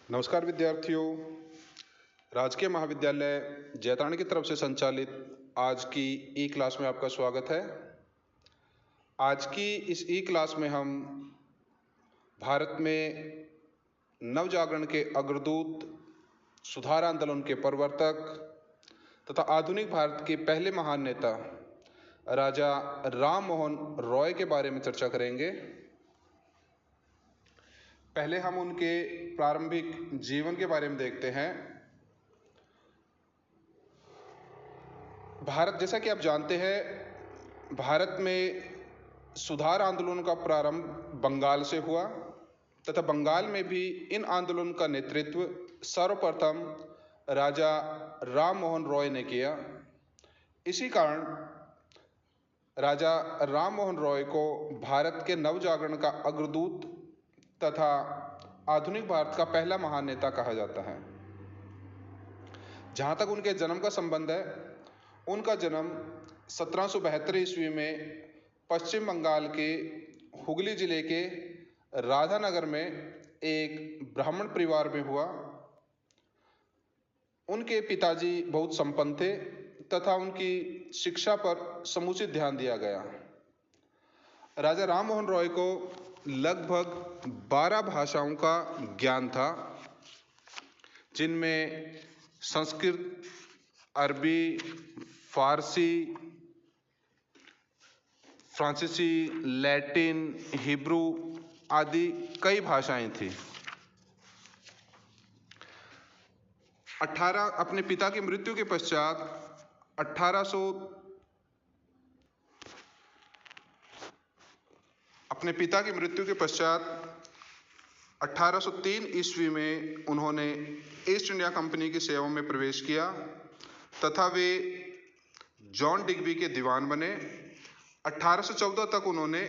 नमस्कार विद्यार्थियों। राजकीय महाविद्यालय जैतारण की तरफ से संचालित आज की ई क्लास में आपका स्वागत है। आज की इस ई क्लास में हम भारत में नवजागरण के अग्रदूत, सुधार आंदोलन के प्रवर्तक तथा आधुनिक भारत के पहले महान नेता राजा राम मोहन रॉय के बारे में चर्चा करेंगे। पहले हम उनके प्रारंभिक जीवन के बारे में देखते हैं। जैसा कि आप जानते हैं, भारत में सुधार आंदोलन का प्रारंभ बंगाल से हुआ तथा बंगाल में भी इन आंदोलन का नेतृत्व सर्वप्रथम राजा राम मोहन रॉय ने किया। इसी कारण राजा राम मोहन रॉय को भारत के नवजागरण का अग्रदूत तथा आधुनिक भारत का पहला महान नेता कहा जाता है। जहाँ तक उनके जन्म का संबंध है, उनका जन्म 1772 ईस्वी में पश्चिम बंगाल के हुगली जिले के राधानगर में एक ब्राह्मण परिवार में हुआ। उनके पिताजी बहुत संपन्न थे तथा उनकी शिक्षा पर समुचित ध्यान दिया गया। राजा राम मोहन रॉय को लगभग 12 भाषाओं का ज्ञान था, जिनमें संस्कृत, अरबी, फारसी, फ्रांसीसी, लैटिन, हिब्रू आदि कई भाषाएं थीं। अपने पिता की मृत्यु के पश्चात 1803 ईस्वी में उन्होंने ईस्ट इंडिया कंपनी की सेवा में प्रवेश किया तथा वे जॉन डिग्बी के दीवान बने। 1814 तक उन्होंने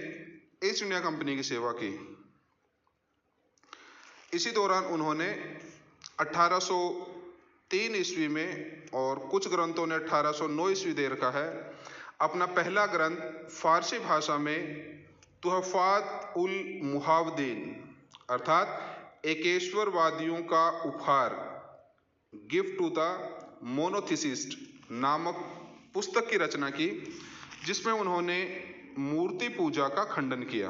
ईस्ट इंडिया कंपनी की सेवा की। इसी दौरान उन्होंने 1803 ईस्वी में, और कुछ ग्रंथों ने 1809 ईस्वी दे रखा है, अपना पहला ग्रंथ फारसी भाषा में तुहफात उल मुहावदीन अर्थात एकेश्वरवादियों का उपहार, गिफ्ट टू द मोनोथिसिस्ट नामक पुस्तक की रचना की, जिसमें उन्होंने मूर्ति पूजा का खंडन किया।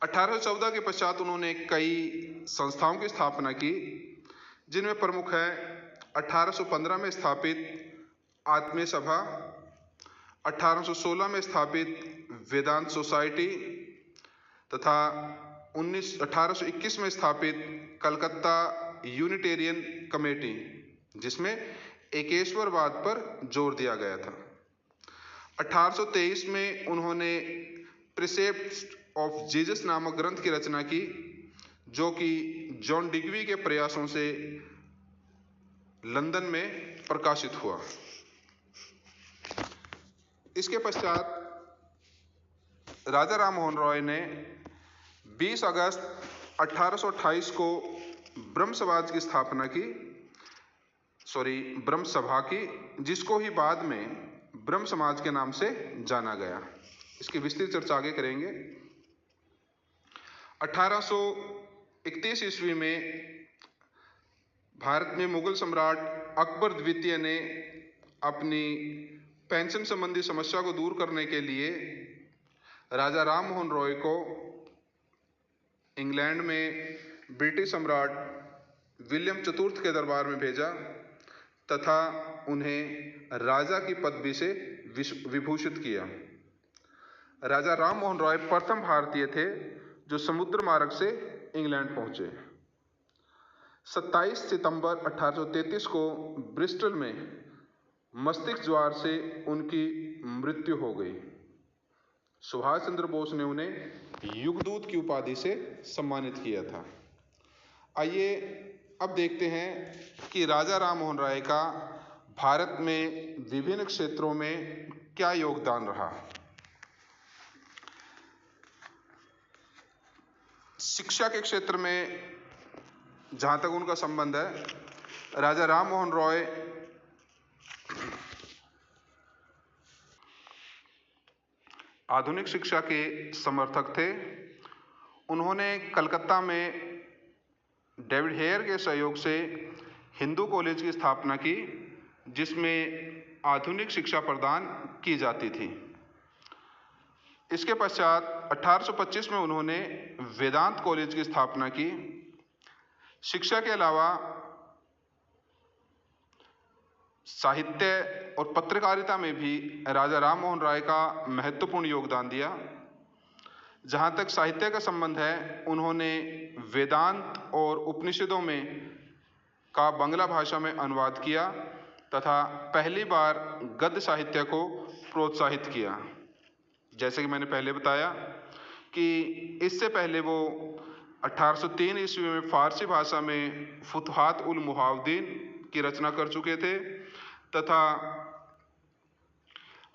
1814 के पश्चात उन्होंने कई संस्थाओं की स्थापना की, जिनमें प्रमुख है 1815 में स्थापित आत्मीय सभा, 1816 में स्थापित वेदांत सोसाइटी तथा 1821 में स्थापित कलकत्ता यूनिटेरियन कमेटी, जिसमें एकेश्वरवाद पर जोर दिया गया था। 1823 में उन्होंने प्रिसेप्ट्स ऑफ जीसस नामक ग्रंथ की रचना की, जो कि जॉन डिग्बी के प्रयासों से लंदन में प्रकाशित हुआ। इसके पश्चात राजा राम मोहन रॉय ने 20 अगस्त 1828 को ब्रह्म सभा की, जिसको ही बाद में ब्रह्म समाज के नाम से जाना गया। इसकी विस्तृत चर्चा आगे करेंगे। 1831 ईस्वी में भारत में मुगल सम्राट अकबर द्वितीय ने अपनी पेंशन संबंधी समस्या को दूर करने के लिए राजा राम मोहन रॉय को इंग्लैंड में ब्रिटिश सम्राट विलियम चतुर्थ के दरबार में भेजा तथा उन्हें राजा की पदवी से विभूषित किया। राजा राम मोहन रॉय प्रथम भारतीय थे जो समुद्र मार्ग से इंग्लैंड पहुंचे। 27 सितंबर 1833 को ब्रिस्टल में मस्तिष्क ज्वर से उनकी मृत्यु हो गई। सुभाष चंद्र बोस ने उन्हें युगदूत की उपाधि से सम्मानित किया था। आइए अब देखते हैं कि राजा राम मोहन राय का भारत में विभिन्न क्षेत्रों में क्या योगदान रहा। शिक्षा के क्षेत्र में जहाँ तक उनका संबंध है, राजा राम मोहन रॉय आधुनिक शिक्षा के समर्थक थे। उन्होंने कलकत्ता में डेविड हेयर के सहयोग से हिंदू कॉलेज की स्थापना की, जिसमें आधुनिक शिक्षा प्रदान की जाती थी। इसके पश्चात 1825 में उन्होंने वेदांत कॉलेज की स्थापना की। शिक्षा के अलावा साहित्य और पत्रकारिता में भी राजा राम मोहन राय का महत्वपूर्ण योगदान दिया। जहाँ तक साहित्य का संबंध है, उन्होंने वेदांत और उपनिषदों में का बांग्ला भाषा में अनुवाद किया तथा पहली बार गद्य साहित्य को प्रोत्साहित किया। जैसे कि मैंने पहले बताया कि इससे पहले वो 1803 ईस्वी में फारसी भाषा में फुतहात उल मुहावदीन की रचना कर चुके थे तथा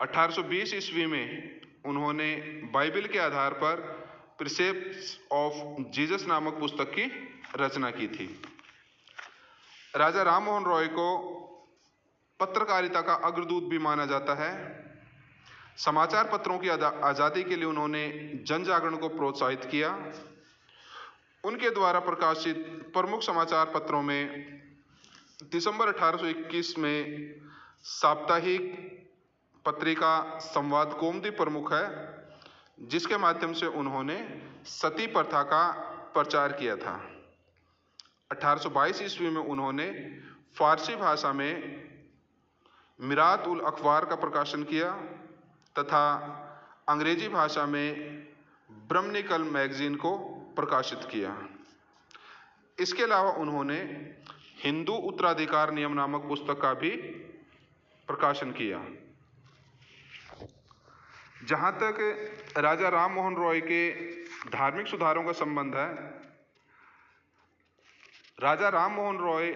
1820 ईस्वी में उन्होंने बाइबल के आधार पर प्रिसेप्ट्स ऑफ जीसस नामक पुस्तक की रचना की थी। राजा राम मोहन रॉय को पत्रकारिता का अग्रदूत भी माना जाता है। समाचार पत्रों की आज़ादी के लिए उन्होंने जन जागरण को प्रोत्साहित किया। उनके द्वारा प्रकाशित प्रमुख समाचार पत्रों में दिसंबर 1821 में साप्ताहिक पत्रिका संवाद कौमुदी प्रमुख है, जिसके माध्यम से उन्होंने सती प्रथा का प्रचार किया था। 1822 ईस्वी में उन्होंने फारसी भाषा में मिरात उल अखबार का प्रकाशन किया तथा अंग्रेजी भाषा में ब्रह्मनिकल मैगजीन को प्रकाशित किया। इसके अलावा उन्होंने हिंदू उत्तराधिकार नियम नामक पुस्तक का भी प्रकाशन किया। जहाँ तक राजा राम मोहन रॉय के धार्मिक सुधारों का संबंध है, राजा राम मोहन रॉय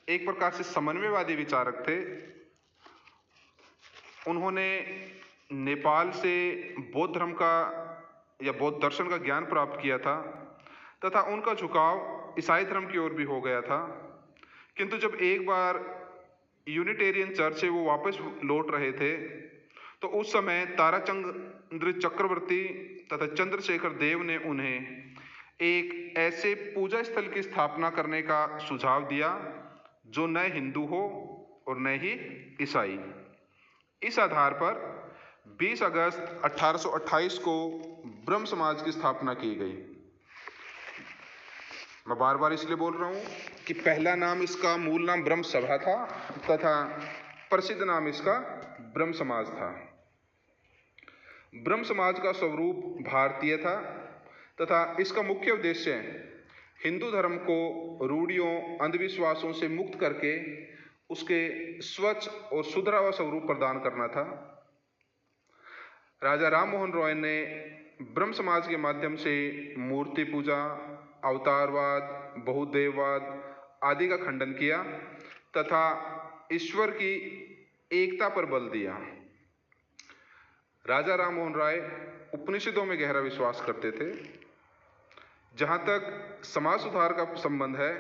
एक प्रकार से समन्वयवादी विचारक थे। उन्होंने नेपाल से बौद्ध धर्म का या बौद्ध दर्शन का ज्ञान प्राप्त किया था तथा उनका झुकाव ईसाई धर्म की ओर भी हो गया था। किंतु जब एक बार यूनिटेरियन चर्च से वो वापस लौट रहे थे तो उस समय ताराचंद्र चक्रवर्ती तथा चंद्रशेखर देव ने उन्हें एक ऐसे पूजा स्थल की स्थापना करने का सुझाव दिया जो न हिंदू हो और न ही ईसाई। इस आधार पर 20 अगस्त 1828 को ब्रह्म समाज की स्थापना की गई। मैं बार बार इसलिए बोल रहा हूँ कि पहला नाम इसका मूल नाम ब्रह्म सभा था तथा प्रसिद्ध नाम इसका ब्रह्म समाज था। ब्रह्म समाज का स्वरूप भारतीय था तथा इसका मुख्य उद्देश्य हिंदू धर्म को रूढ़ियों अंधविश्वासों से मुक्त करके उसके स्वच्छ और सुधरा हुआ स्वरूप प्रदान करना था। राजा राम मोहन रॉय ने ब्रह्म समाज के माध्यम से मूर्ति पूजा, अवतारवाद, बहुदेववाद आदि का खंडन किया तथा ईश्वर की एकता पर बल दिया। राजा राम मोहन राय उपनिषदों में गहरा विश्वास करते थे। जहाँ तक समाज सुधार का संबंध है,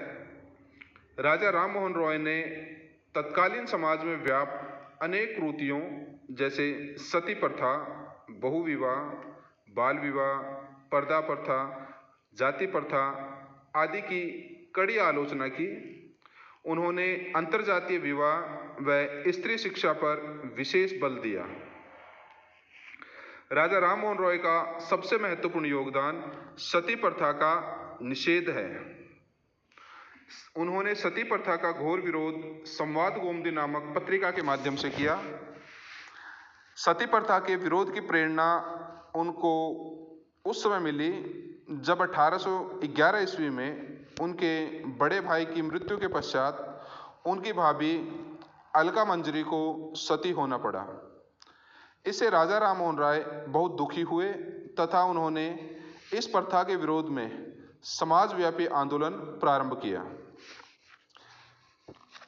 राजा राम मोहन रॉय ने तत्कालीन समाज में व्याप्त अनेक कुरीतियों जैसे सती प्रथा, बहुविवाह, बाल विवाह, पर्दा प्रथा, जाति प्रथा आदि की कड़ी आलोचना की। उन्होंने अंतरजातीय विवाह व स्त्री शिक्षा पर विशेष बल दिया। राजा राम मोहन रॉय का सबसे महत्वपूर्ण योगदान सती प्रथा का निषेध है। उन्होंने सती प्रथा का घोर विरोध संवाद कौमुदी नामक पत्रिका के माध्यम से किया। सती प्रथा के विरोध की प्रेरणा उनको उस समय मिली जब 1811 ईस्वी में उनके बड़े भाई की मृत्यु के पश्चात उनकी भाभी अलका मंजरी को सती होना पड़ा। इससे राजा राम मोहन राय बहुत दुखी हुए तथा उन्होंने इस प्रथा के विरोध में समाजव्यापी आंदोलन प्रारंभ किया।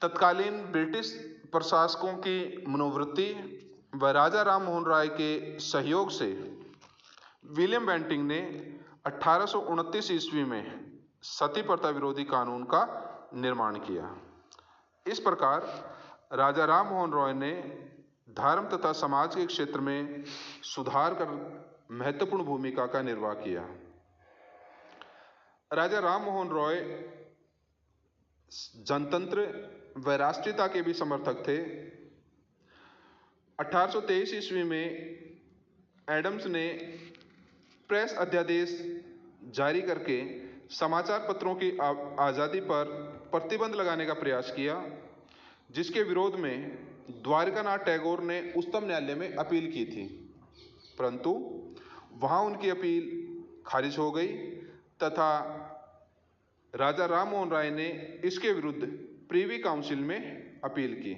तत्कालीन ब्रिटिश प्रशासकों की मनोवृत्ति व राजा राम मोहन राय के सहयोग से विलियम बेंटिंक ने 1829 ईस्वी में सती प्रथा विरोधी कानून का निर्माण किया। इस प्रकार राजा राम मोहन रॉय ने धर्म तथा समाज के क्षेत्र में सुधार कर महत्वपूर्ण भूमिका का निर्वाह किया। राजा राम मोहन रॉय जनतंत्र व राष्ट्रीयता के भी समर्थक थे। 1823 ईस्वी में एडम्स ने प्रेस अध्यादेश जारी करके समाचार पत्रों की आज़ादी पर प्रतिबंध लगाने का प्रयास किया, जिसके विरोध में द्वारकानाथ टैगोर ने उच्चतम न्यायालय में अपील की थी, परंतु वहां उनकी अपील खारिज हो गई तथा राजा राम मोहन राय ने इसके विरुद्ध प्रीवी काउंसिल में अपील की।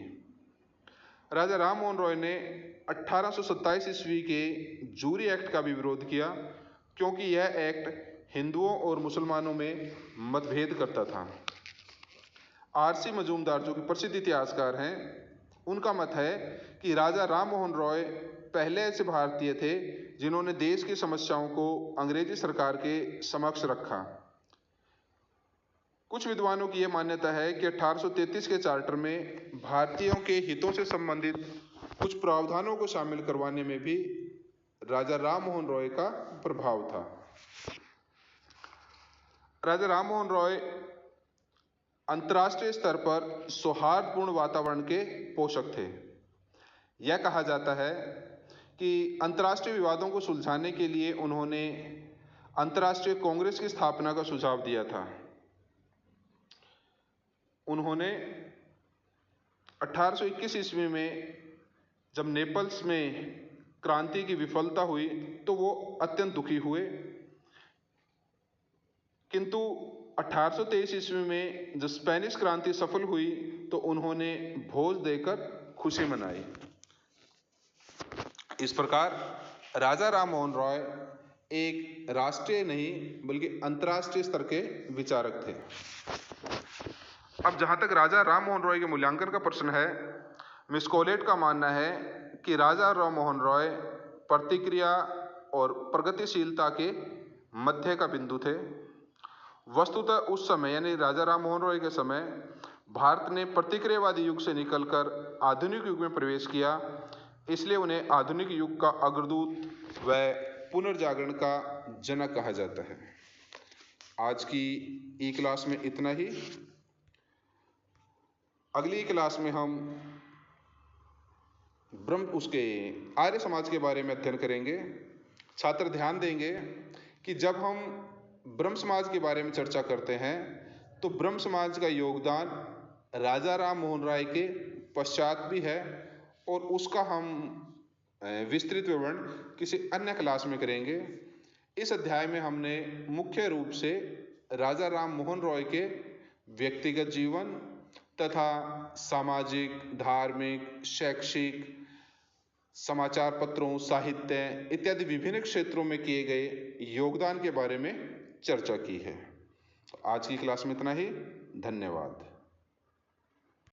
राजा राम मोहन रॉय ने 1827 ईस्वी के जूरी एक्ट का भी विरोध किया, क्योंकि यह एक्ट हिंदुओं और मुसलमानों में मतभेद करता था। आरसी मजूमदार, जो कि प्रसिद्ध इतिहासकार हैं, उनका मत है कि राजा राम मोहन रॉय पहले ऐसे भारतीय थे जिन्होंने देश की समस्याओं को अंग्रेजी सरकार के समक्ष रखा। कुछ विद्वानों की यह मान्यता है कि 1833 के चार्टर में भारतीयों के हितों से संबंधित कुछ प्रावधानों को शामिल करवाने में भी राजा राम मोहन रॉय का प्रभाव था। राजा राम मोहन रॉय अंतर्राष्ट्रीय स्तर पर सौहार्दपूर्ण वातावरण के पोषक थे। यह कहा जाता है कि अंतर्राष्ट्रीय विवादों को सुलझाने के लिए उन्होंने अंतर्राष्ट्रीय कांग्रेस की स्थापना का सुझाव दिया था। उन्होंने 1821 ईस्वी में जब नेपल्स में क्रांति की विफलता हुई तो वो अत्यंत दुखी हुए, किंतु 1823 ईस्वी में जब स्पेनिश क्रांति सफल हुई तो उन्होंने भोज देकर खुशी मनाई। इस प्रकार राजा राम मोहन रॉय एक राष्ट्रीय नहीं बल्कि अंतर्राष्ट्रीय स्तर के विचारक थे। अब जहां तक राजा राम मोहन रॉय के मूल्यांकन का प्रश्न है, मिस कोलेट का मानना है कि राजा राम मोहन रॉय प्रतिक्रिया और प्रगतिशीलता के मध्य का बिंदु थे। वस्तुतः उस समय यानी राजा राम मोहन रॉय के समय भारत ने प्रतिक्रियावादी युग से निकलकर आधुनिक युग में प्रवेश किया, इसलिए उन्हें आधुनिक युग का अग्रदूत व पुनर्जागरण का जनक कहा जाता है। आज की ई क्लास में इतना ही। अगली क्लास में हम आर्य समाज के बारे में अध्ययन करेंगे। छात्र ध्यान देंगे कि जब हम ब्रह्म समाज के बारे में चर्चा करते हैं तो ब्रह्म समाज का योगदान राजा राम मोहन राय के पश्चात भी है और उसका हम विस्तृत विवरण किसी अन्य क्लास में करेंगे। इस अध्याय में हमने मुख्य रूप से राजा राम मोहन रॉय के व्यक्तिगत जीवन तथा सामाजिक, धार्मिक, शैक्षिक, समाचार पत्रों, साहित्य इत्यादि विभिन्न क्षेत्रों में किए गए योगदान के बारे में चर्चा की है। आज की क्लास में इतना ही। धन्यवाद।